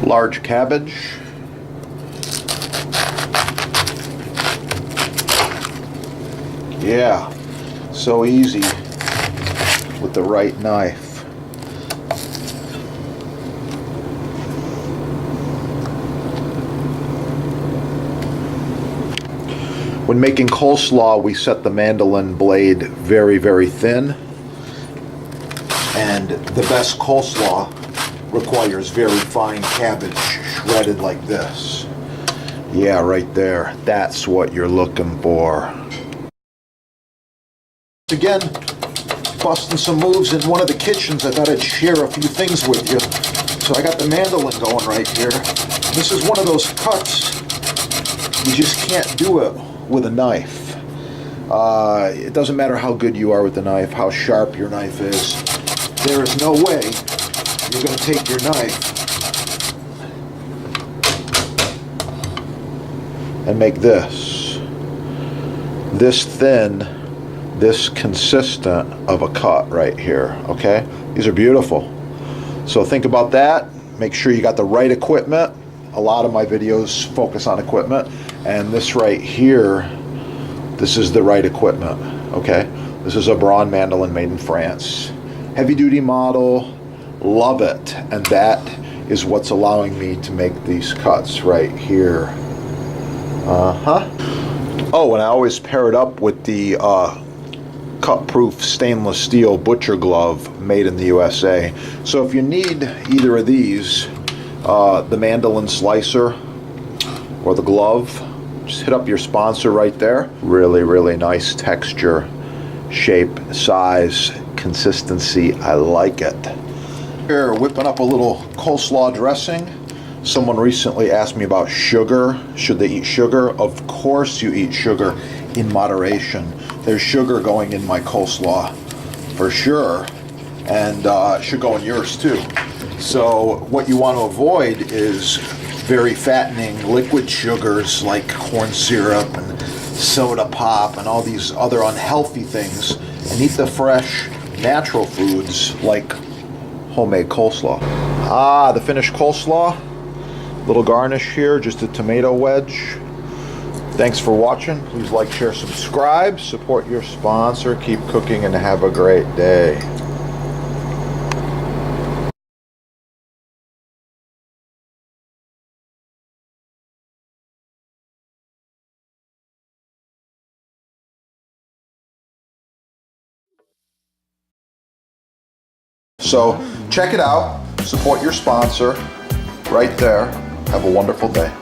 Large cabbage. Yeah, so easy with the right knife. When making coleslaw, we set the mandolin blade very, very thin. And the best coleslaw requires very fine cabbage shredded like this. Yeah, right there. That's what you're looking for. Again, busting some moves in one of the kitchens. I thought I'd share a few things with you. So I got the mandolin going right here. This is one of those cuts, you just can't do it with a knife. It doesn't matter how good you are with the knife, how sharp your knife is. There is no way you're going to take your knife and make this thin, this consistent of a cut right here, okay? These are beautiful. So think about that. Make sure you got the right equipment. A lot of my videos focus on equipment, and this right here, this is the right equipment, okay? This is a Braun mandolin made in France. Heavy duty model, love it. And that is what's allowing me to make these cuts right here. Oh, and I always pair it up with the cut-proof stainless steel butcher glove made in the USA. So if you need either of these, the mandolin slicer or the glove, just hit up your sponsor right there. Really, really nice texture, shape, size, consistency. I like it. Here, whipping up a little coleslaw dressing. Someone recently asked me about sugar. Should they eat sugar? Of course you eat sugar in moderation. There's sugar going in my coleslaw for sure, and it should go in yours too. So what you want to avoid is very fattening liquid sugars like corn syrup and soda pop and all these other unhealthy things, and eat the fresh, natural foods like homemade coleslaw. The finished coleslaw. Little garnish here, just a tomato wedge. Thanks for watching. Please like, share, subscribe, support your sponsor, keep cooking, and have a great day. So check it out, support your sponsor right there. Have a wonderful day.